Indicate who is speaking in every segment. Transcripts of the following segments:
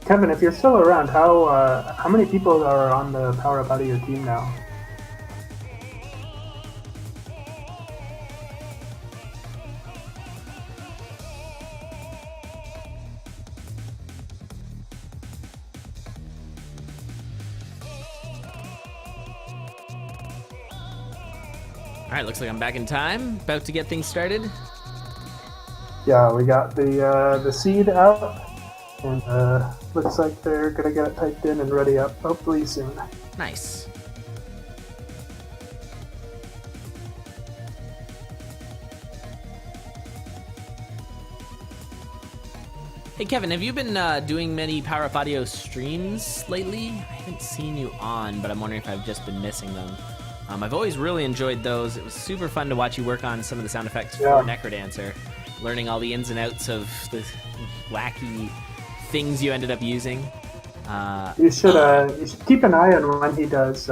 Speaker 1: Kevin, if you're still around, how many people are on the Power Up Audio team now?
Speaker 2: All right, looks like I'm back in time. About to get things started.
Speaker 1: Yeah, we got the seed out, and looks like they're gonna get it typed in and ready up hopefully soon.
Speaker 2: Nice. Hey Kevin, have you been doing many Power Up Audio streams lately? I haven't seen you on, but I'm wondering if I've just been missing them. I've always really enjoyed those. It was super fun to watch you work on some of the sound effects for Necrodancer, learning all the ins and outs of the wacky things you ended up using.
Speaker 1: You should keep an eye on when he does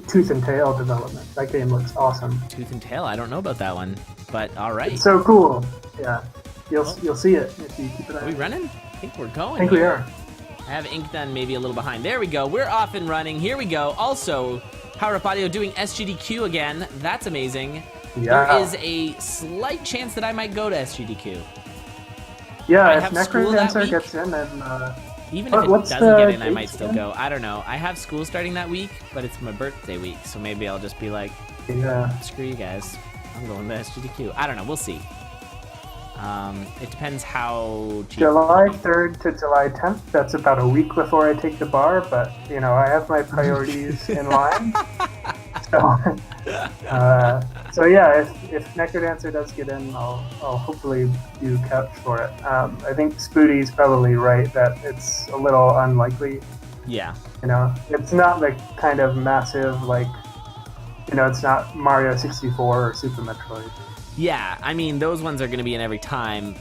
Speaker 1: Tooth and Tail development. That game looks awesome.
Speaker 2: Tooth and Tail? I don't know about that one, but all right.
Speaker 1: It's so cool. Yeah, you'll see it if you keep an eye.
Speaker 2: Are we running? I think we're going.
Speaker 1: I think we are.
Speaker 2: I have Incnone maybe a little behind. There we go. We're off and running. Here we go. Also, Power Up Audio doing SGDQ again. That's amazing.
Speaker 1: Yeah.
Speaker 2: There is a slight chance that I might go to SGDQ.
Speaker 1: Yeah, if Necrodancer gets in, then...
Speaker 2: even if it doesn't get in, I might still go. I don't know. I have school starting that week, but it's my birthday week, so maybe I'll just be like, screw you guys. I'm going to SGDQ. I don't know. We'll see. It depends how cheap.
Speaker 1: July 3rd to July 10th. That's about a week before I take the bar, but, you know, I have my priorities in line. So yeah, if Necrodancer does get in, I'll hopefully do couch for it. I think Spoody's probably right that it's a little unlikely.
Speaker 2: Yeah.
Speaker 1: You know, it's not the kind of massive, like, you know, it's not Mario 64 or Super Metroid.
Speaker 2: Yeah, I mean, those ones are going to be in every time,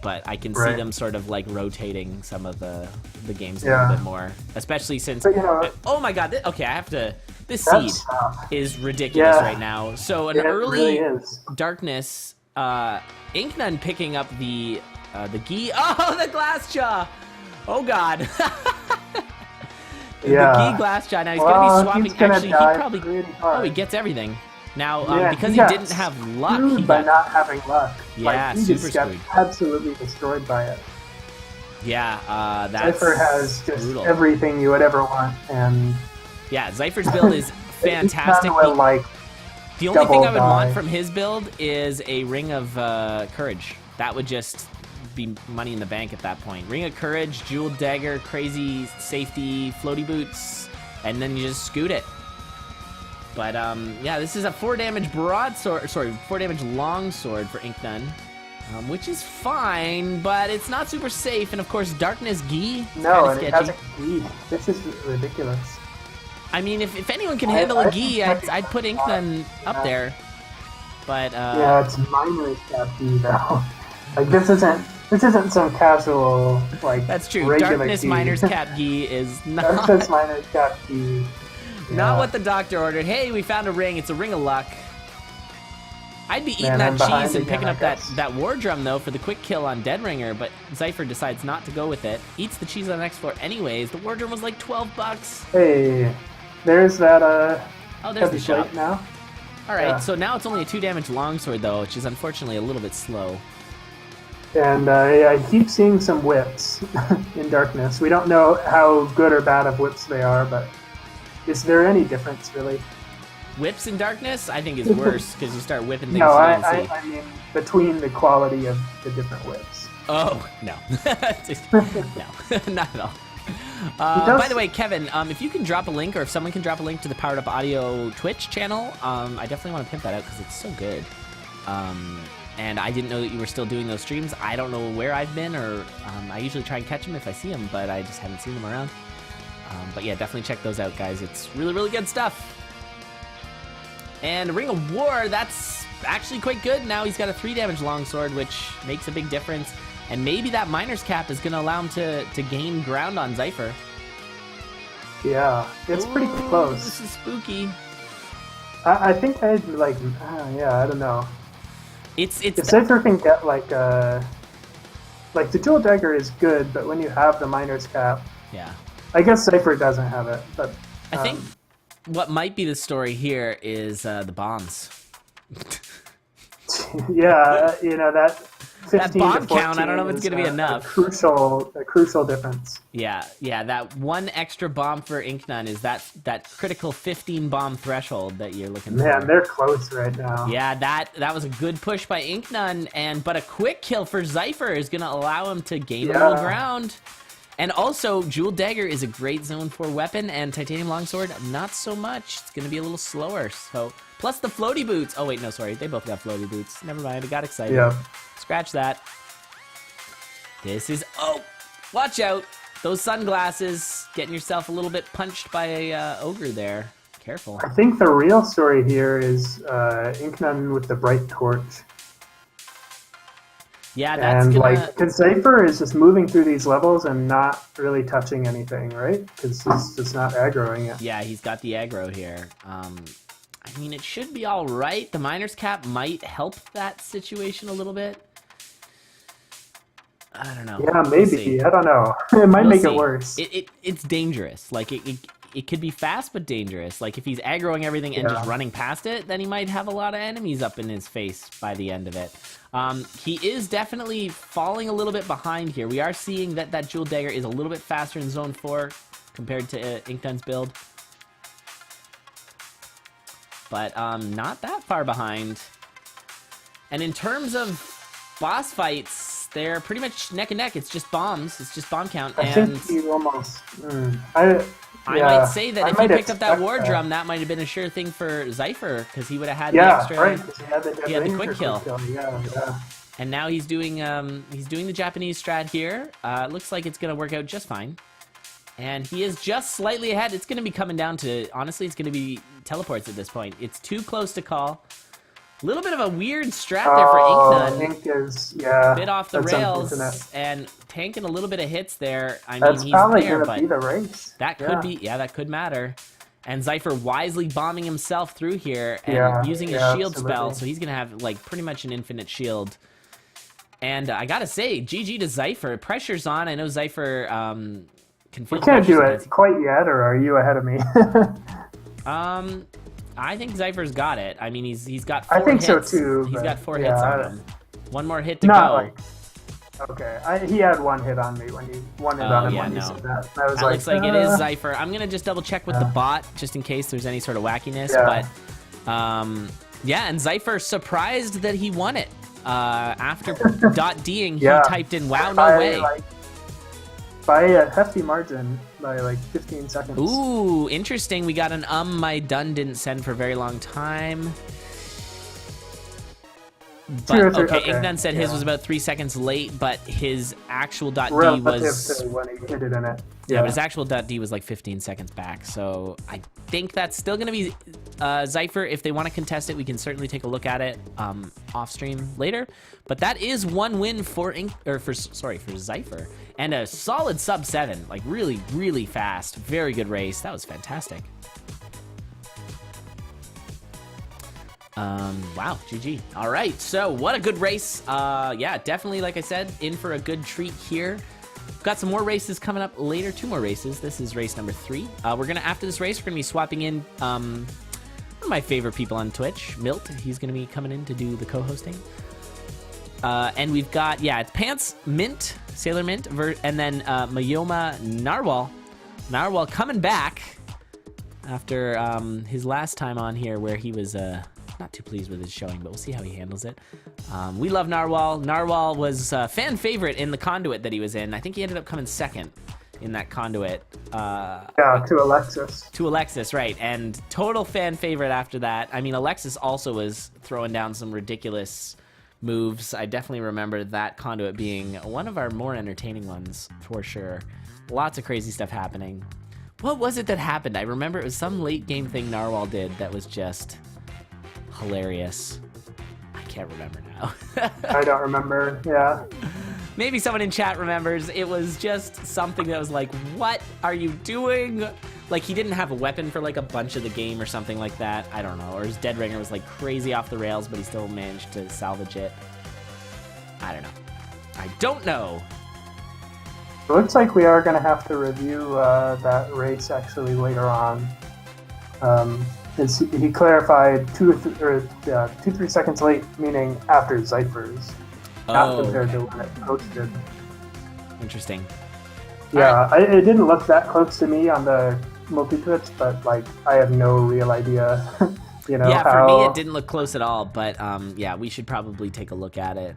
Speaker 2: but I can see them sort of like rotating some of the games a little bit more, especially since. But, you know, oh my God! Okay, I have to. This seed is ridiculous right now. So an early darkness, Incnone picking up the gi. Oh, the glass jaw! Oh God! The gi glass jaw. Now he's going to be swapping. Actually, he probably. Oh, he gets everything. Now, because he didn't have luck, he
Speaker 1: by not having luck.
Speaker 2: Yeah,
Speaker 1: like, he
Speaker 2: super
Speaker 1: just got absolutely destroyed by it.
Speaker 2: Yeah, that's
Speaker 1: Zypher has just brutal. Everything you would ever want, and
Speaker 2: yeah, Zypher's build is fantastic.
Speaker 1: Like,
Speaker 2: the only thing I would want from his build is a Ring of Courage. That would just be money in the bank at that point. Ring of Courage, Jeweled Dagger, crazy safety, floaty boots, and then you just scoot it. But yeah, this is a 4 damage broadsword, sorry, 4 damage longsword for Incnone, which is fine, but it's not super safe. And of course, Darkness Gi.
Speaker 1: No, and it has a Gi. This is ridiculous.
Speaker 2: I mean, if anyone can handle a Gi, I'd put Incnone up there. But
Speaker 1: yeah, it's Miner's Cap Gi though. Like this isn't some casual like.
Speaker 2: That's true. Darkness Miner's Cap Gi is not.
Speaker 1: Darkness Miner's Cap Gi.
Speaker 2: Not what the doctor ordered. Hey, we found a ring. It's a ring of luck. I'd be eating that cheese and picking up that war drum, though, for the quick kill on Dead Ringer, but Zypher decides not to go with it. Eats the cheese on the next floor anyways. The war drum was like $12.
Speaker 1: Hey, there's that,
Speaker 2: oh, there's the shop.
Speaker 1: Now.
Speaker 2: All right, so now it's only a 2 damage longsword, though, which is unfortunately a little bit slow.
Speaker 1: And yeah, I keep seeing some whips in Darkness. We don't know how good or bad of whips they are, but... Is there any difference, really?
Speaker 2: Whips in Darkness, I think, is worse because you start whipping things.
Speaker 1: No, I mean between the quality of the different whips.
Speaker 2: Oh no, no, not at all. By the way, Kevin, if you can drop a link, or if someone can drop a link to the Powered Up Audio Twitch channel, I definitely want to pimp that out because it's so good. And I didn't know that you were still doing those streams. I don't know where I've been, or I usually try and catch them if I see them, but I just haven't seen them around. But yeah, definitely check those out, guys. It's really, really good stuff. And Ring of War, that's actually quite good. Now he's got a 3 damage longsword, which makes a big difference. And maybe that Miner's Cap is going to allow him to gain ground on Zypher.
Speaker 1: Yeah, it's pretty close.
Speaker 2: This is spooky.
Speaker 1: I think I'd like, yeah, I don't know.
Speaker 2: It's
Speaker 1: if Zypher can get like Like, the Dual Dagger is good, but when you have the Miner's Cap,
Speaker 2: Yeah.
Speaker 1: I guess Cypher doesn't have it, but...
Speaker 2: I think what might be the story here is the bombs.
Speaker 1: Yeah, you know, that 15
Speaker 2: That bomb
Speaker 1: to 14
Speaker 2: count, I don't know if it's going to be enough.
Speaker 1: A crucial difference.
Speaker 2: Yeah, that one extra bomb for Incnone is that critical 15 bomb threshold that you're looking for.
Speaker 1: Man, they're close right now.
Speaker 2: Yeah, that was a good push by Incnone, but a quick kill for Zypher is going to allow him to gain a little ground. And also, Jewel Dagger is a great Zone 4 weapon, and Titanium Longsword, not so much. It's going to be a little slower. So, plus the floaty boots. Oh, wait, no, sorry. They both got floaty boots. Never mind. I got excited.
Speaker 1: Yeah.
Speaker 2: Scratch that. This is... Oh, watch out. Those sunglasses. Getting yourself a little bit punched by a ogre there. Careful.
Speaker 1: I think the real story here is Incnone with the Bright Torch.
Speaker 2: Yeah, that's
Speaker 1: and
Speaker 2: gonna...
Speaker 1: like, because Zypher is just moving through these levels and not really touching anything, right? Because he's just not aggroing it.
Speaker 2: Yeah, he's got the aggro here. I mean, it should be all right. The Miner's Cap might help that situation a little bit. I don't know.
Speaker 1: Yeah, maybe. We'll I don't know. It might make it worse.
Speaker 2: It's dangerous. Like, it could be fast, but dangerous. Like, if he's aggroing everything and just running past it, then he might have a lot of enemies up in his face by the end of it. He is definitely falling a little bit behind here. We are seeing that Jewel Dagger is a little bit faster in Zone 4 compared to Incnone's build. But not that far behind. And in terms of boss fights, they're pretty much neck and neck. It's just bombs. It's just bomb count.
Speaker 1: I think you almost...
Speaker 2: I might say that if he picked up that War Drum, that might have been a sure thing for Zypher, because he would have had the extra...
Speaker 1: Right, he had
Speaker 2: the quick kill.
Speaker 1: Yeah.
Speaker 2: And now he's doing the Japanese strat here. Looks like it's going to work out just fine. And he is just slightly ahead. It's going to be coming down to... Honestly, it's going to be teleports at this point. It's too close to call. A little bit of a weird strat there for Incnone.
Speaker 1: Ink is, yeah.
Speaker 2: Bit off the rails and tanking a little bit of hits there. I mean,
Speaker 1: that's
Speaker 2: he's
Speaker 1: probably
Speaker 2: there,
Speaker 1: gonna be the race.
Speaker 2: That could be, that could matter. And Zypher wisely bombing himself through here and using his shield spell, so he's gonna have like pretty much an infinite shield. And I gotta say, GG to Zypher. Pressure's on. I know Zypher can feel.
Speaker 1: We can't do it quite yet, or are you ahead of me?
Speaker 2: I think Zypher's got it. I mean, he's got 4 hits.
Speaker 1: I think so too.
Speaker 2: He's got 4 hits on him. One more hit to
Speaker 1: not
Speaker 2: go.
Speaker 1: Like, okay, he had 1 hit on me when he said that. I was
Speaker 2: that looks like it is Zypher. I'm gonna just double check with the bot just in case there's any sort of wackiness. But yeah, and Zypher surprised that he won it. After .d'ing, he typed in "Wow, no way."
Speaker 1: By a hefty margin, by like 15 seconds.
Speaker 2: Ooh, interesting. We got an my done didn't send for a very long time. But, okay, Incnone said his was about 3 seconds late, but his actual .d was...
Speaker 1: when he hit it in it.
Speaker 2: Yeah, but his actual .d was like 15 seconds back, so I think that's still going to be Zypher. If they want to contest it, we can certainly take a look at it off stream later. But that is 1 win for Zypher, and a solid sub 7, like really, really fast. Very good race. That was fantastic. Wow, GG. All right, so what a good race. Yeah, definitely, like I said, in for a good treat here. We've got some more races coming up later, 2 more races. This is race number 3. After this race, we're gonna be swapping in one of my favorite people on Twitch, Milt. He's gonna be coming in to do the co-hosting. And we've got, it's Pants, Mint, Sailor Mint, and then Mayoma Narwhal. Narwhal coming back after his last time on here where he was not too pleased with his showing, but we'll see how he handles it. We love Narwhal. Narwhal was fan favorite in the Conduit that he was in. I think he ended up coming 2nd in that Conduit.
Speaker 1: To Alexis.
Speaker 2: To Alexis, right. And total fan favorite after that. I mean, Alexis also was throwing down some ridiculous moves. I definitely remember that Conduit being one of our more entertaining ones, for sure. Lots of crazy stuff happening. What was it that happened? I remember it was some late game thing Narwhal did that was just hilarious. I can't remember now.
Speaker 1: I don't remember, yeah.
Speaker 2: Maybe someone in chat remembers. It was just something that was like, what are you doing? Like, he didn't have a weapon for like a bunch of the game or something like that. I don't know. Or his Dead Ringer was like crazy off the rails, but he still managed to salvage it. I don't know. I don't know.
Speaker 1: It looks like we are going to have to review that race actually later on. He clarified 2-3 seconds late, meaning after Zypher's, not compared to when it posted.
Speaker 2: Interesting.
Speaker 1: Yeah, right. It didn't look that close to me on the multi-twitch, but like I have no real idea.
Speaker 2: Yeah, for me it didn't look close at all, but yeah, we should probably take a look at it.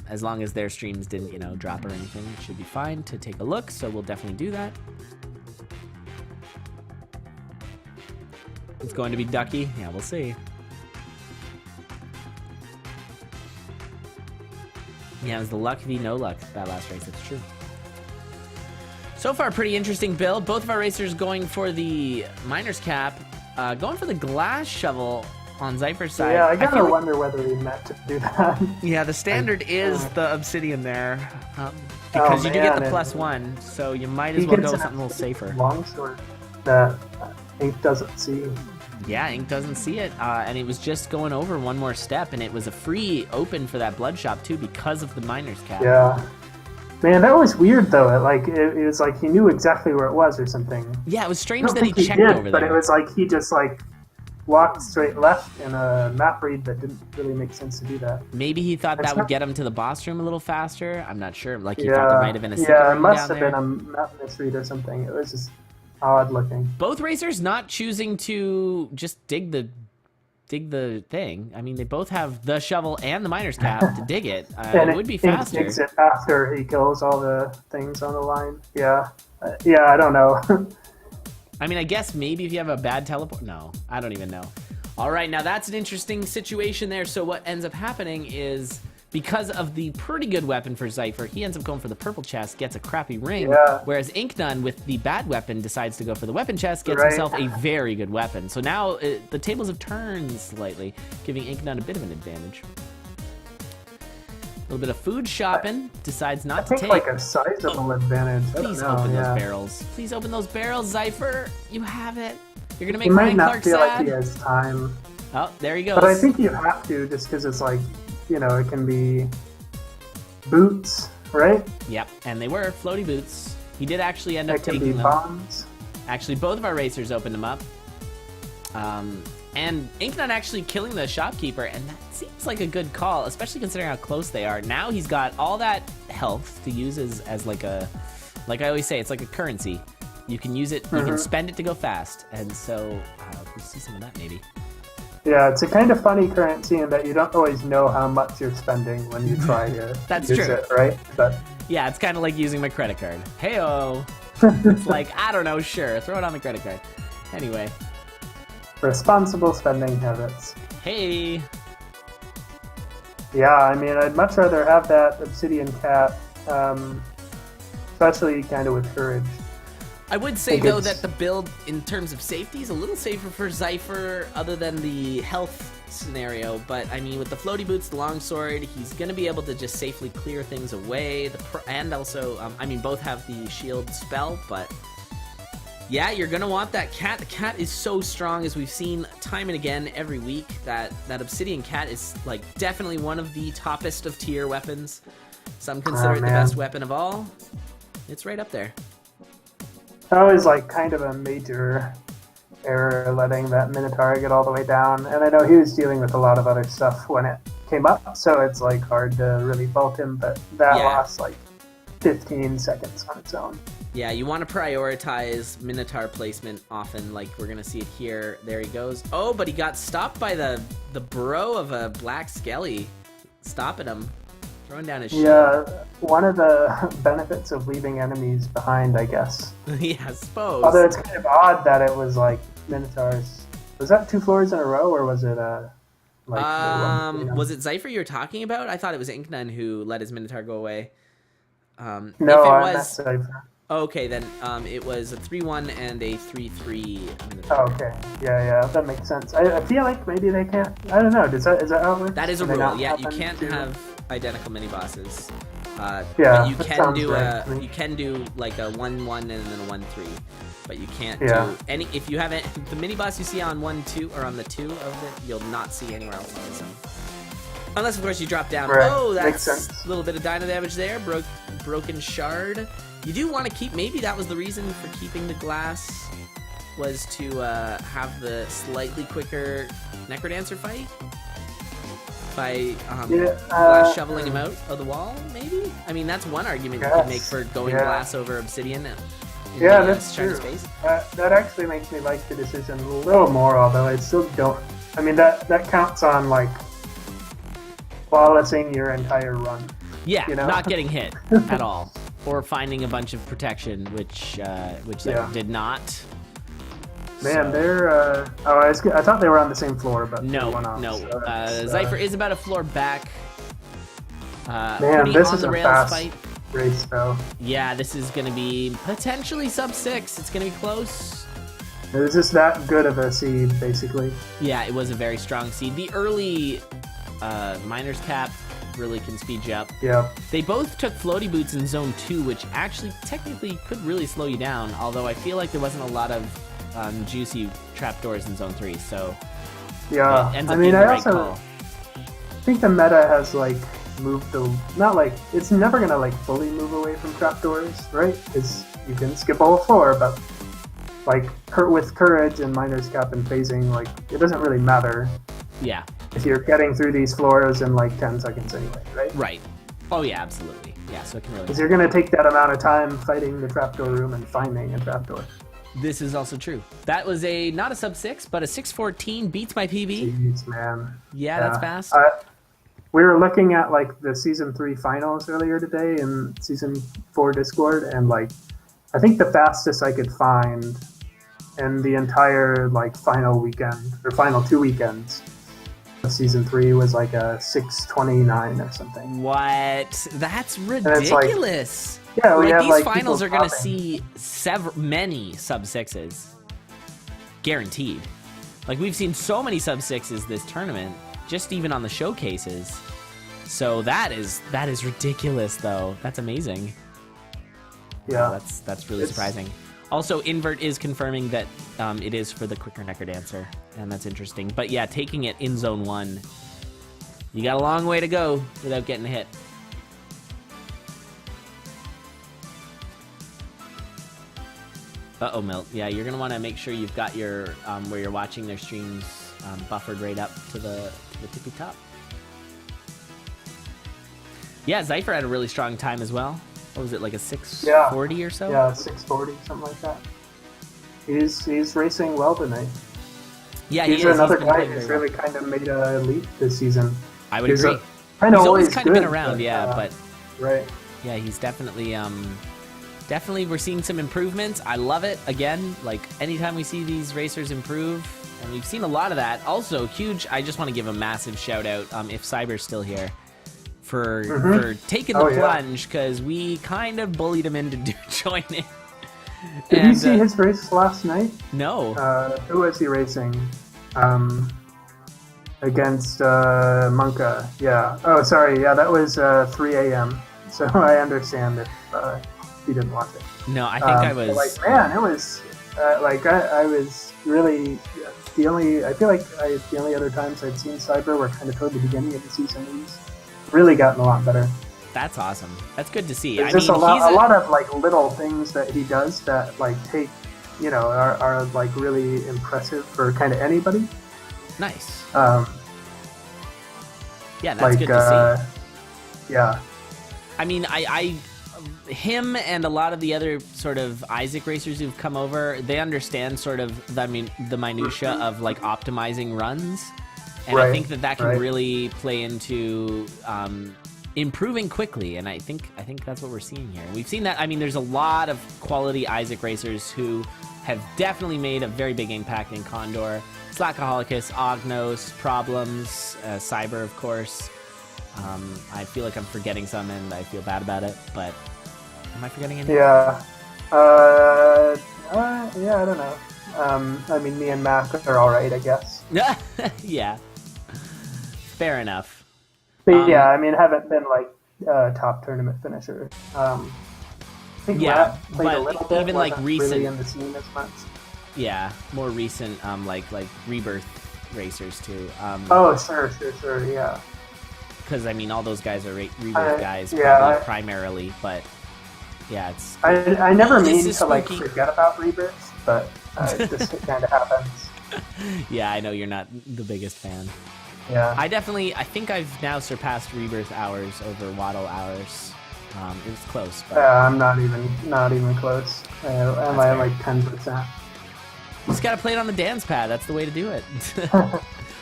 Speaker 2: As long as their streams didn't, drop or anything, it should be fine to take a look, so we'll definitely do that. It's going to be Ducky. Yeah, we'll see. Yeah, it was the luck v no luck that last race, that's true. So far, pretty interesting build. Both of our racers going for the Miner's Cap. Going for the glass shovel on Zypher's side.
Speaker 1: Yeah, I gotta wonder whether he meant to do that.
Speaker 2: Yeah, the standard is the obsidian there. Because you do get the +1, so you might as well go with something a little safer.
Speaker 1: Longsword that Ink doesn't see.
Speaker 2: Yeah, Ink doesn't see it. And it was just going over one more step, and it was a free open for that blood shop too because of the Miner's Cap.
Speaker 1: Yeah. Man, that was weird though. It was like he knew exactly where it was or something.
Speaker 2: Yeah, it was strange that he checked over there.
Speaker 1: But it was like he just walked straight left in a map read that didn't really make sense to do that.
Speaker 2: Maybe he thought that would get him to the boss room a little faster. I'm not sure. Like he thought there might have been a secret room down there. Yeah, it must have
Speaker 1: been a map misread or something. It was just odd looking.
Speaker 2: Both racers not choosing to just dig the thing. I mean, they both have the shovel and the Miner's Cap to dig it. It would be faster.
Speaker 1: He digs it after he kills all the things on the line. Yeah. Yeah, I don't know.
Speaker 2: I mean, I guess maybe if you have a bad teleport. No, I don't even know. All right, now that's an interesting situation there. So what ends up happening is because of the pretty good weapon for Zypher, he ends up going for the purple chest, gets a crappy ring, whereas Incnone with the bad weapon decides to go for the weapon chest, gets himself a very good weapon. So now the tables have turned slightly, giving Incnone a bit of an advantage. A little bit of food shopping, decides not to take.
Speaker 1: Like a sizable advantage.
Speaker 2: Please open those barrels. Please open those barrels, Zypher. You have it. You're gonna make
Speaker 1: He might
Speaker 2: Ryan
Speaker 1: not
Speaker 2: Clark
Speaker 1: feel
Speaker 2: sad.
Speaker 1: like he has time.
Speaker 2: Oh, there he goes.
Speaker 1: But I think you have to, just because it's like, it can be boots, right?
Speaker 2: Yep, and they were floaty boots. He did actually end up taking them.
Speaker 1: Bombs.
Speaker 2: Actually, both of our racers opened them up. And Incnone actually killing the shopkeeper, and that seems like a good call, especially considering how close they are. Now he's got all that health to use as like I always say, it's like a currency. You can use it, you can spend it to go fast, and so we'll see some of that maybe.
Speaker 1: Yeah, it's a kind of funny currency in that you don't always know how much you're spending when you try to use it, right? But
Speaker 2: yeah, it's kind of like using my credit card. Hey-oh. It's like, I don't know, sure, throw it on the credit card. Anyway.
Speaker 1: Responsible spending habits.
Speaker 2: Hey.
Speaker 1: Yeah, I mean, I'd much rather have that obsidian cat, especially kind of with courage.
Speaker 2: I would say, though, that the build, in terms of safety, is a little safer for Zypher, other than the health scenario. But, I mean, with the floaty boots, the longsword, he's going to be able to just safely clear things away. And also, I mean, both have the shield spell, but yeah, you're going to want that cat. The cat is so strong, as we've seen time and again every week, that obsidian cat is, like, definitely one of the toppest of tier weapons. Some consider it the best weapon of all. It's right up there.
Speaker 1: That was like kind of a major error letting that Minotaur get all the way down. And I know he was dealing with a lot of other stuff when it came up, so it's like hard to really fault him, but that lost like 15 seconds on its own.
Speaker 2: Yeah, you want to prioritize Minotaur placement often, like we're going to see it here. There he goes. Oh, but he got stopped by the bro of a black skelly stopping him. Throwing down his shield.
Speaker 1: Yeah, one of the benefits of leaving enemies behind, I guess.
Speaker 2: Yeah, I suppose.
Speaker 1: Although it's kind of odd that it was like Minotaurs. Was that 2 floors in a row, or was it
Speaker 2: was it Zypher you were talking about? I thought it was Incnone who let his Minotaur go away.
Speaker 1: No,
Speaker 2: if it was
Speaker 1: Zypher.
Speaker 2: Okay, then it was a 3-1 and a 3-3.
Speaker 1: Oh, okay. Yeah, that makes sense. I feel like maybe they can't. I don't know. Is that how it works?
Speaker 2: That is a rule. Yeah, you can't have identical mini bosses.
Speaker 1: Yeah,
Speaker 2: but you can do you can do like a 1-1 and then a 1-3. But you can't do any. If you have the mini boss you see on 1-2 or on the 2 of it, you'll not see anywhere else on the zone. Unless, of course, you drop down.
Speaker 1: Right.
Speaker 2: Oh,
Speaker 1: Makes
Speaker 2: that's
Speaker 1: sense.
Speaker 2: a little bit of dino damage there. Broken shard. You do want to keep... Maybe that was the reason for keeping the glass, was to have the slightly quicker Necrodancer fight? By glass shoveling him out of the wall, maybe? I mean, that's one argument you could make for going glass over obsidian.
Speaker 1: Yeah, that's true.
Speaker 2: Space.
Speaker 1: That actually makes me like the decision a little more, although I still don't... I mean, that counts on, like, flawlessing your entire run.
Speaker 2: Yeah,
Speaker 1: you know?
Speaker 2: not getting hit at all. Or finding a bunch of protection, which they did not.
Speaker 1: Man,
Speaker 2: so.
Speaker 1: they're... I thought they were on the same floor, but
Speaker 2: no.
Speaker 1: So
Speaker 2: Zypher is about a floor back.
Speaker 1: Man, this is a fast
Speaker 2: fight.
Speaker 1: race, though.
Speaker 2: Yeah, this is going to be potentially sub 6. It's going to be close.
Speaker 1: It was just that good of a seed, basically.
Speaker 2: Yeah, it was a very strong seed. The early Miner's Cap really can speed you up.
Speaker 1: Yeah.
Speaker 2: They both took floaty boots in zone 2, which actually technically could really slow you down, although I feel like there wasn't a lot of juicy trapdoors in zone 3, so
Speaker 1: yeah.
Speaker 2: it ends up being the right call.
Speaker 1: I think the meta has like moved not like it's never gonna like fully move away from trapdoors, right? Because you can skip a whole floor, but like with courage and Miner's Cap and phasing, like it doesn't really matter.
Speaker 2: Yeah.
Speaker 1: If you're getting through these floors in like 10 seconds anyway, right?
Speaker 2: Right. Oh yeah, absolutely. Yeah, so it can really...
Speaker 1: Because you're going to take that amount of time fighting the trapdoor room and finding a trapdoor.
Speaker 2: This is also true. That was not a sub 6, but a 6:14 beats my PB.
Speaker 1: Jeez, man.
Speaker 2: Yeah, that's fast.
Speaker 1: We were looking at like the season 3 finals earlier today in season 4 Discord, and like I think the fastest I could find in the entire like final weekend or final 2 weekends season 3 was like a 6:29 or something.
Speaker 2: What? That's ridiculous.
Speaker 1: Like, yeah, we have
Speaker 2: these
Speaker 1: like
Speaker 2: finals are going to see many sub 6s. Guaranteed. Like we've seen so many sub 6s this tournament, just even on the showcases. So that is ridiculous though. That's amazing.
Speaker 1: Yeah.
Speaker 2: Oh, that's really surprising. Also, Invert is confirming that it is for the quicker Necrodancer, and that's interesting. But yeah, taking it in Zone 1, you got a long way to go without getting hit. Uh-oh, Milt. Yeah, you're going to want to make sure you've got your, where you're watching their streams buffered right up to the tippy top. Yeah, Zypher had a really strong time as well. What was it, like a 6:40 or so?
Speaker 1: Yeah, 6:40, something like that. He's racing well tonight.
Speaker 2: Yeah,
Speaker 1: he's another guy who's really kind of made a leap this season.
Speaker 2: I would agree.
Speaker 1: He's
Speaker 2: always kind of been around, but
Speaker 1: right.
Speaker 2: Yeah, he's definitely we're seeing some improvements. I love it. Again, like anytime we see these racers improve, and we've seen a lot of that. Also, huge. I just want to give a massive shout out if Cyber's still here. For taking the plunge, because we kind of bullied him into joining.
Speaker 1: Did you see his race last night?
Speaker 2: No.
Speaker 1: Who was he racing? Against Monka. Yeah. Oh, sorry. Yeah, that was 3 a.m. So I understand if you didn't watch it.
Speaker 2: No, I think I was...
Speaker 1: Like, man, it was... I was really... I feel like the only other times I'd seen Cyber were kind of toward the beginning of the season. He's really gotten a lot better.
Speaker 2: That's awesome. That's good to see.
Speaker 1: There's just a lot of like little things that he does that like are like really impressive for kind of anybody.
Speaker 2: Nice. Yeah, that's good to
Speaker 1: see. Yeah.
Speaker 2: I mean, him and a lot of the other sort of Isaac racers who've come over, they understand sort of the minutia of like optimizing runs. And I think that can really play into improving quickly, and I think that's what we're seeing here. We've seen that. I mean, there's a lot of quality Isaac racers who have definitely made a very big impact in CoNDOR. Slackaholicus, Ognos, Problems, Cyber, of course. I feel like I'm forgetting some, and I feel bad about it, but am I forgetting anything?
Speaker 1: Yeah. I don't know. I mean, me and Mac are all right, I guess.
Speaker 2: Yeah. Fair enough.
Speaker 1: But yeah, I mean, haven't been like top tournament finisher. I think Matt played a little bit,
Speaker 2: even like recent
Speaker 1: really in the scene as much.
Speaker 2: Yeah, more recent like rebirth racers too.
Speaker 1: Oh, sure, yeah.
Speaker 2: because I mean all those guys are rebirth guys primarily, but yeah, it's.
Speaker 1: I never mean to like forget about rebirths, but this kind of happens.
Speaker 2: Yeah, I know you're not the biggest fan.
Speaker 1: Yeah.
Speaker 2: I think I've now surpassed rebirth hours over Waddle hours. It was close. But...
Speaker 1: I'm not even close. I'm at like 10%.
Speaker 2: Just gotta play it on the dance pad. That's the way to do it.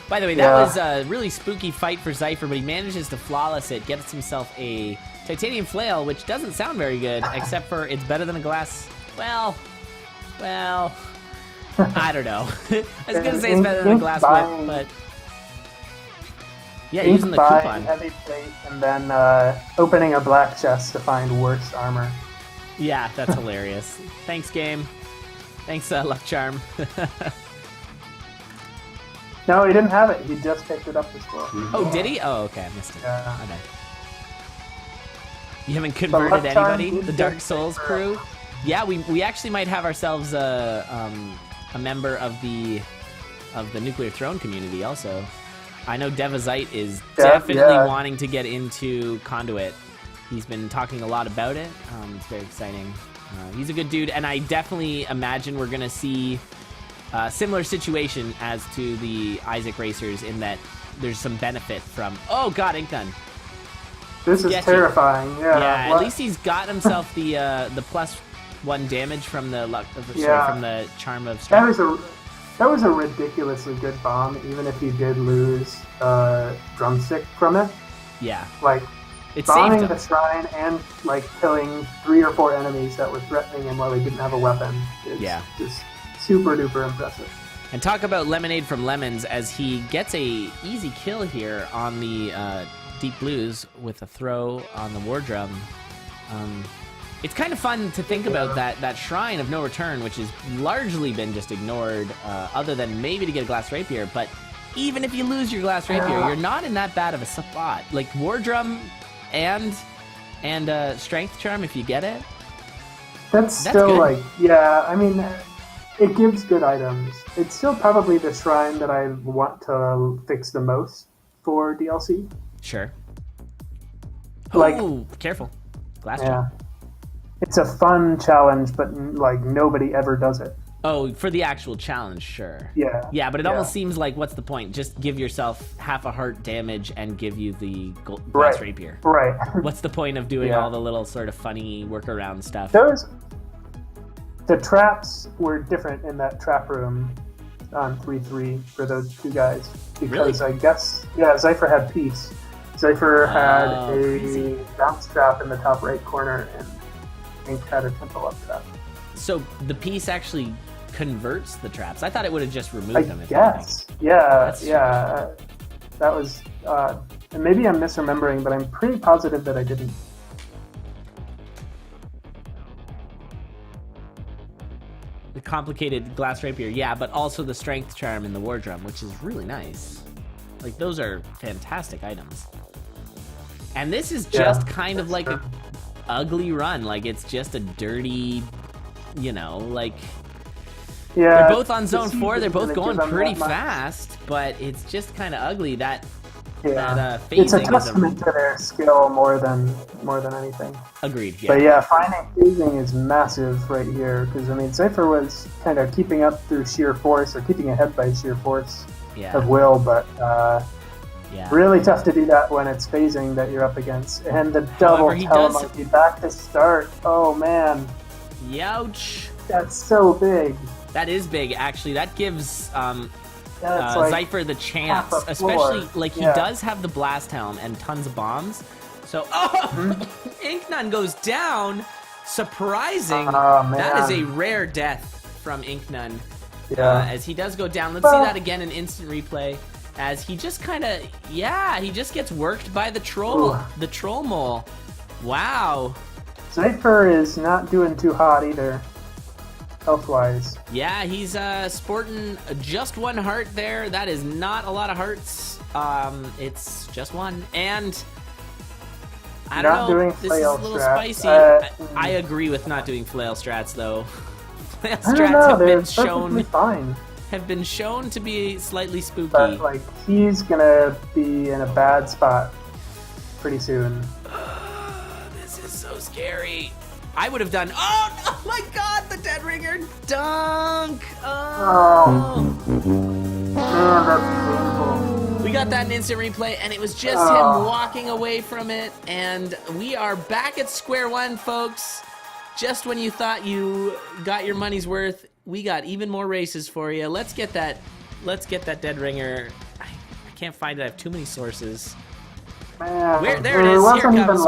Speaker 2: By the way, that was a really spooky fight for Zypher, but he manages to flawless it, gets himself a titanium flail, which doesn't sound very good, except for it's better than a glass. Well, I don't know. I was gonna say it's better than a glass whip, but yeah, using the coupon.
Speaker 1: Heavy plate and then opening a black chest to find worse armor.
Speaker 2: Yeah, that's hilarious. Thanks, game. Thanks, Luck Charm.
Speaker 1: No, he didn't have it. He just picked it up this fall.
Speaker 2: Oh, did he? Oh, okay, I missed it.
Speaker 1: Yeah.
Speaker 2: Okay. You haven't converted anybody? The Dark Souls crew? Yeah, we actually might have ourselves a member of the Nuclear Throne community also. I know Devazite is definitely wanting to get into Conduit. He's been talking a lot about it. It's very exciting. He's a good dude, and I definitely imagine we're going to see a similar situation as to the Isaac Racers in that there's some benefit from... Oh, God, Incnone.
Speaker 1: This is terrifying. Yeah,
Speaker 2: at least he's got himself the +1 damage from the from the Charm of Strength.
Speaker 1: That was a ridiculously good bomb, even if he did lose drumstick from it.
Speaker 2: Yeah.
Speaker 1: Like,
Speaker 2: it
Speaker 1: bombing
Speaker 2: saved him.
Speaker 1: the shrine and like killing 3 or 4 enemies that were threatening him while he didn't have a weapon is just super duper impressive.
Speaker 2: And talk about Lemonade from Lemons as he gets a easy kill here on the Deep Blues with a throw on the War Drum. It's kind of fun to think about that Shrine of No Return, which has largely been just ignored, other than maybe to get a Glass Rapier. But even if you lose your Glass Rapier, you're not in that bad of a spot. Like War Drum and Strength Charm, if you get it.
Speaker 1: That's still good. Like, yeah, I mean, it gives good items. It's still probably the Shrine that I want to fix the most for DLC.
Speaker 2: Sure.
Speaker 1: Like,
Speaker 2: oh, careful. Glass
Speaker 1: yeah.
Speaker 2: Charm.
Speaker 1: It's a fun challenge, but like nobody ever does it.
Speaker 2: Oh, for the actual challenge, sure.
Speaker 1: Yeah.
Speaker 2: Yeah, but it almost seems like, what's the point? Just give yourself half a heart damage and give you the Glass Rapier.
Speaker 1: Right.
Speaker 2: What's the point of doing all the little sort of funny workaround stuff?
Speaker 1: The traps were different in that trap room on 3-3 for those 2 guys. Because I guess, Zypher had peace. Zypher had a bounce trap in the top right corner, and Ink had a temple up trap.
Speaker 2: So the piece actually converts the traps. I thought it would have just removed them.
Speaker 1: Yes. Yeah. That was... and maybe I'm misremembering, but I'm pretty positive that I didn't.
Speaker 2: The complicated Glass Rapier, yeah, but also the Strength Charm and the War Drum, which is really nice. Like, those are fantastic items. And this is just kind of like a ugly run. Like, it's just a dirty, like...
Speaker 1: Yeah,
Speaker 2: they're both on zone 4. They're both going pretty fast, but it's just kind of ugly. That phasing
Speaker 1: it's a testament to their skill more than anything.
Speaker 2: Agreed. Yeah.
Speaker 1: But yeah, finding phasing is massive right here because I mean, Zypher was kind of keeping up through sheer force or keeping ahead by sheer force of will, but really tough to do that when it's phasing that you're up against. And the double telemonkey back to start. Oh man.
Speaker 2: Youch.
Speaker 1: That's so big.
Speaker 2: That is big, actually. That gives Zypher the chance, especially like he does have the blast helm and tons of bombs. So, Incnone goes down. Surprising. That is a rare death from Incnone. As he does go down. Let's see that again in instant replay. As he just kind of, he just gets worked by the troll, the troll mole. Wow.
Speaker 1: Zypher is not doing too hot either. Health-wise.
Speaker 2: Yeah, he's sporting just 1 heart there. That is not a lot of hearts. It's just 1. And I don't know, this is a little spicy. I agree with not doing flail strats, though. Flail strats have been shown to be slightly spooky.
Speaker 1: But, like, he's gonna be in a bad spot. pretty soon.
Speaker 2: This is so scary. I would have done. Oh my God! The Dead Ringer dunk. Oh.
Speaker 1: Man, that's painful.
Speaker 2: We got that in instant replay, and it was just him walking away from it. And we are back at square one, folks. Just when you thought you got your money's worth, we got even more races for you. Let's get that Dead Ringer. I can't find it. I have too many sources.
Speaker 1: Man,
Speaker 2: There it is. Here it comes.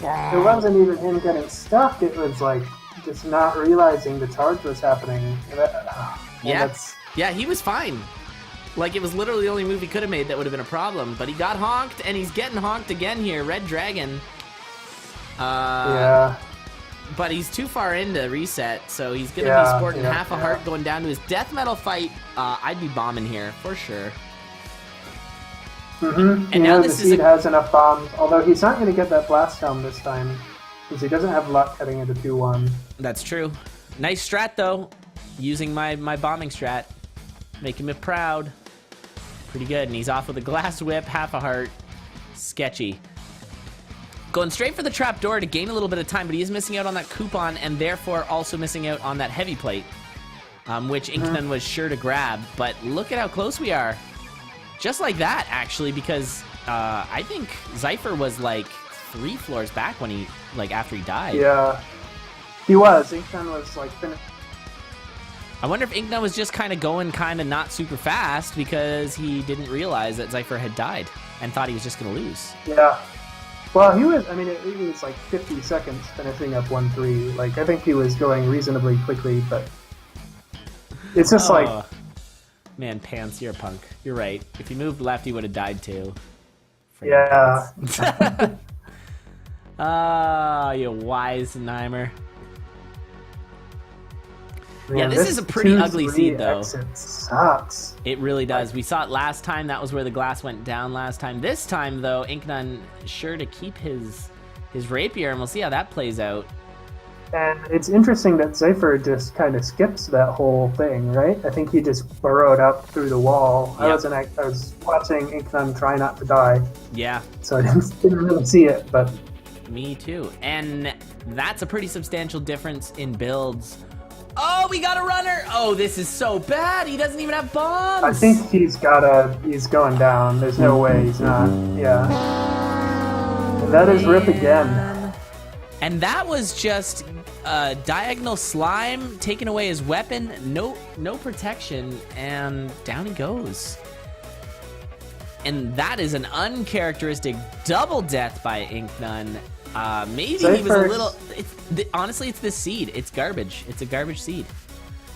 Speaker 1: It wasn't even him getting stuck. It was like just not realizing the charge was happening.
Speaker 2: Yeah, he was fine. Like, it was literally the only move he could have made that would have been a problem. But he got honked, and he's getting honked again here. Red Dragon.
Speaker 1: Yeah.
Speaker 2: But he's too far into reset, so he's going to be sporting half a heart going down to his death metal fight. I'd be bombing here, for sure.
Speaker 1: Mm-hmm.
Speaker 2: And now this
Speaker 1: the seed has enough bombs, although he's not going to get that blast helm this time, because he doesn't have luck heading into 2-1.
Speaker 2: That's true. Nice strat, though. Using my bombing strat. Making me proud. Pretty good. And he's off with a glass whip, half a heart. Sketchy. Going straight for the trapdoor to gain a little bit of time, but he is missing out on that coupon and therefore also missing out on that heavy plate, which Incnone was sure to grab. But look at how close we are. Just like that, actually, because I think Zypher was like 3 floors back when he, after he died.
Speaker 1: Yeah, he was. Incnone was like finished.
Speaker 2: I wonder if Incnone was just kind of going not super fast because he didn't realize that Zypher had died and thought he was just going to lose.
Speaker 1: Yeah. Well, he was, it was like 50 seconds finishing up 1-3. Like, I think he was going reasonably quickly, but it's just
Speaker 2: Man, Pants, you're a punk. You're right. If he moved left, he would have died too.
Speaker 1: Yeah.
Speaker 2: You wise Neimer.
Speaker 1: Man,
Speaker 2: yeah, this is a pretty ugly seed, though.
Speaker 1: Exit sucks.
Speaker 2: It really does. We saw it last time. That was where the glass went down last time. This time, though, Incnone sure to keep his rapier, and we'll see how that plays out.
Speaker 1: And it's interesting that Zypher just kind of skips that whole thing, right? I think he just burrowed up through the wall.
Speaker 2: Yep.
Speaker 1: I was watching Incnone try not to die.
Speaker 2: Yeah.
Speaker 1: So I didn't really see it, but...
Speaker 2: Me too. And that's a pretty substantial difference in builds. Oh, we got a runner! Oh, this is so bad. He doesn't even have bombs.
Speaker 1: I think he's going down. There's no way he's not. Yeah. And that is Rip again.
Speaker 2: And that was just diagonal slime taking away his weapon. No protection, and down he goes. And that is an uncharacteristic double death by Incnone. Maybe Zypher, he was a little... honestly, it's this seed. It's garbage. It's a garbage seed.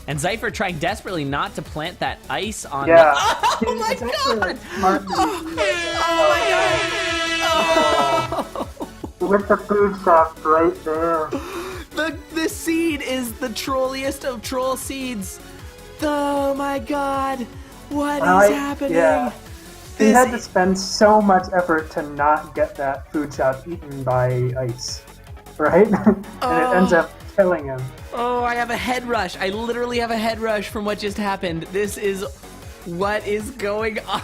Speaker 2: And Zypher trying desperately not to plant that ice on...
Speaker 1: Yeah.
Speaker 2: Oh my God! Oh my God! Oh.
Speaker 1: With the food shop right there.
Speaker 2: The seed is the trolliest of troll seeds. Oh my God! What is happening?
Speaker 1: Yeah. He had to spend so much effort to not get that food shop eaten by ice, right? And it ends up killing him.
Speaker 2: Oh, I have a head rush. I literally have a head rush from what just happened. This is what is going on.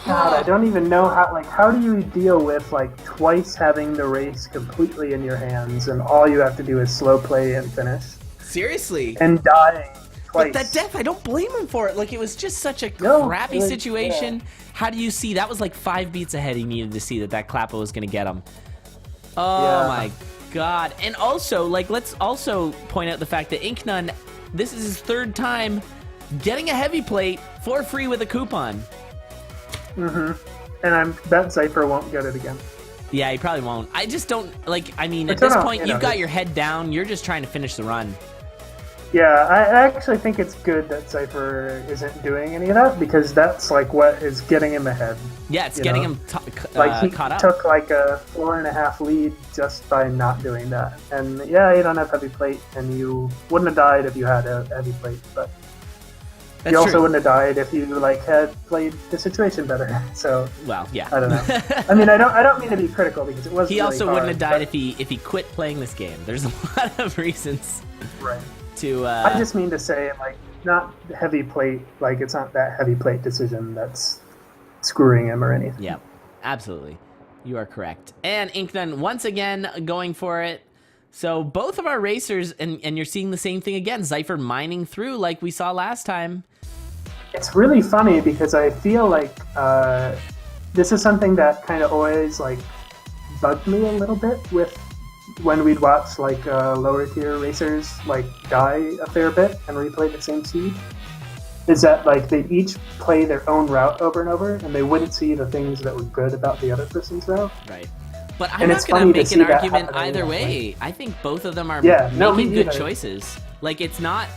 Speaker 1: God, I don't even know how do you deal with twice having the race completely in your hands and all you have to do is slow play and finish?
Speaker 2: Seriously.
Speaker 1: And dying.
Speaker 2: But that death, I don't blame him for it. It was just such a crappy situation. Yeah. How do you see? That was 5 beats ahead he needed to see that Clappa was going to get him. Oh my God. And also, let's also point out the fact that Incnone, this is his 3rd time getting a heavy plate for free with a coupon.
Speaker 1: Mm-hmm. And I bet Zypher won't get it again.
Speaker 2: Yeah, he probably won't. I just don't, at this point, you've got your head down. You're just trying to finish the run.
Speaker 1: Yeah, I actually think it's good that Zypher isn't doing any of that because that's what is getting him ahead.
Speaker 2: Yeah, it's getting him
Speaker 1: he
Speaker 2: caught up.
Speaker 1: Took a 4.5 lead just by not doing that. And yeah, you don't have heavy plate, and you wouldn't have died if you had a heavy plate, but
Speaker 2: that's
Speaker 1: you also
Speaker 2: true.
Speaker 1: wouldn't have died if you had played the situation better. So
Speaker 2: well, yeah,
Speaker 1: I don't know. I mean, I don't mean to be critical because it was.
Speaker 2: He
Speaker 1: really
Speaker 2: also
Speaker 1: hard,
Speaker 2: wouldn't have died if he quit playing this game. There's a lot of reasons.
Speaker 1: Right.
Speaker 2: I
Speaker 1: just mean to say, not heavy plate. It's not that heavy plate decision that's screwing him or anything.
Speaker 2: Yep, absolutely. You are correct. And Incnone once again going for it. So both of our racers, and you're seeing the same thing again. Zypher mining through like we saw last time.
Speaker 1: It's really funny because I feel like this is something that kind of always like bugged me a little bit with when we'd watch like lower tier racers like die a fair bit and replay the same seed. Is that like they each play their own route over and over, and they wouldn't see the things that were good about the other person's route.
Speaker 2: Right. But I'm not going to make an argument either way. I think both of them are making good choices. Like, it's not...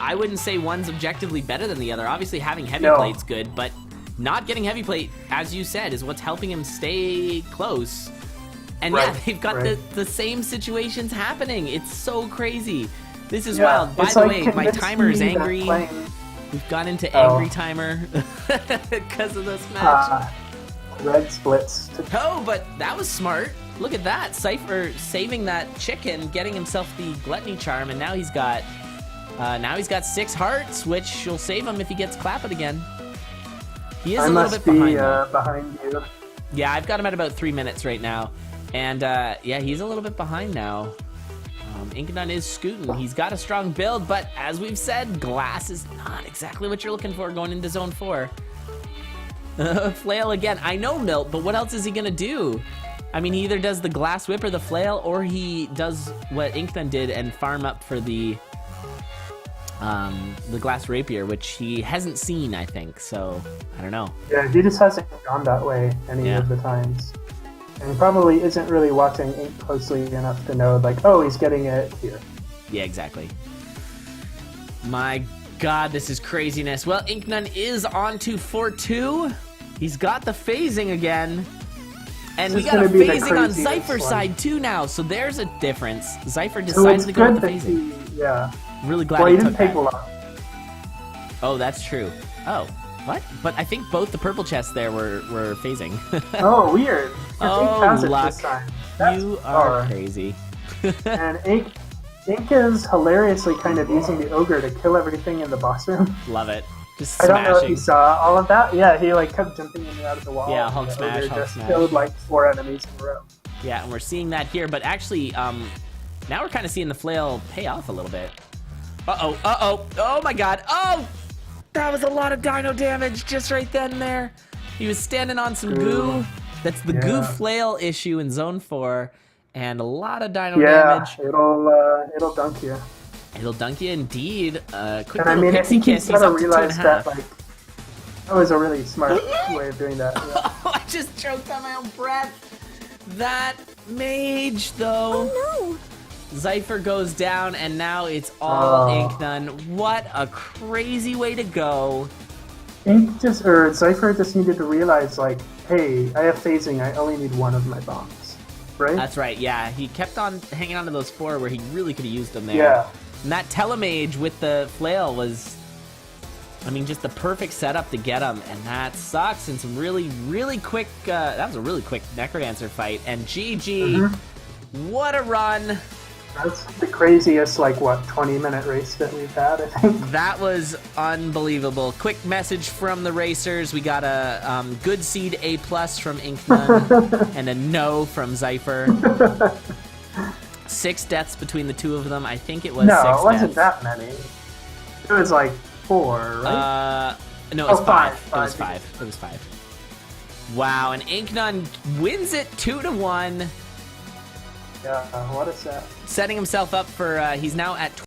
Speaker 2: I wouldn't say one's objectively better than the other. Obviously, having heavy plate's good, but not getting heavy plate, as you said, is what's helping him stay close. And yeah, they've got the same situations happening. It's so crazy. This is wild. By the way, my timer is angry. We've gone into angry timer because of this match.
Speaker 1: Red splits.
Speaker 2: Oh, but that was smart. Look at that. Zypher saving that chicken, getting himself the gluttony charm, and now he's got 6 hearts, which will save him if he gets clapped again. He is a little bit
Speaker 1: behind you.
Speaker 2: Yeah, I've got him at about 3 minutes right now. And yeah, he's a little bit behind now. Incnone is scooting. He's got a strong build, but as we've said, glass is not exactly what you're looking for going into Zone 4. Flail again. I know, Milt, but what else is he gonna do? I mean, he either does the glass whip or the flail, or he does what Incnone did and farm up for the glass rapier, which he hasn't seen, I think. So I don't know.
Speaker 1: Yeah, he just hasn't gone that way any of the times, and probably isn't really watching Ink closely enough to know, like, oh, he's getting it here.
Speaker 2: Yeah, exactly. My God, this is craziness. Well, Incnone is on to 4-2. He's got the phasing again. And we got a phasing on Zypher's side too now, so there's a difference. Zypher decided to go with the phasing. Really glad he took that. Oh, that's true. Oh, what? But I think both the purple chests there were phasing.
Speaker 1: Oh, weird.
Speaker 2: Oh, luck. You are crazy.
Speaker 1: And Ink is hilariously kind of using the ogre to kill everything in the boss room.
Speaker 2: Love it. Just
Speaker 1: smashing.
Speaker 2: I don't know if
Speaker 1: you saw all of that. Yeah, he like kept jumping in and out of the wall.
Speaker 2: Yeah, Hulk smash, Hulk smash.
Speaker 1: Killed like 4 enemies in a row.
Speaker 2: Yeah, and we're seeing that here, but actually, now we're kind of seeing the flail pay off a little bit. Uh-oh, uh-oh, oh my God, oh! That was a lot of dino damage just right then and there. He was standing on some goo. That's the goo flail issue in Zone 4, and a lot of dino damage.
Speaker 1: Yeah, it'll dunk you.
Speaker 2: It'll dunk you indeed. Quick
Speaker 1: and I mean, I think
Speaker 2: he's
Speaker 1: got to realize that, like, that was a really smart way of doing that. Yeah.
Speaker 2: Oh, I just choked on my own breath. That mage, though.
Speaker 3: Oh no.
Speaker 2: Zypher goes down, and now it's all Incnone. What a crazy way to go.
Speaker 1: Zypher just needed to realize, like, hey, I have phasing, I only need 1 of my bombs. Right?
Speaker 2: That's right, yeah. He kept on hanging on to those 4 where he really could have used them there.
Speaker 1: Yeah.
Speaker 2: And that telemage with the flail was, I mean, just the perfect setup to get him. And that sucks. And some really, really quick, that was a really quick Necrodancer fight. And GG, what a run.
Speaker 1: That's the craziest, like, what, 20-minute race that we've had, I think.
Speaker 2: That was unbelievable. Quick message from the racers. We got a good seed A+ from Incnone and a no from Zypher. 6 deaths between the 2 of them. I think it was 6 deaths.
Speaker 1: No, it wasn't that many. It was like 4, right?
Speaker 2: No, it was 5. It was 5. It was 5. Wow, and Incnone wins it 2-1.
Speaker 1: Yeah, what a set.
Speaker 2: Setting himself up for, he's now at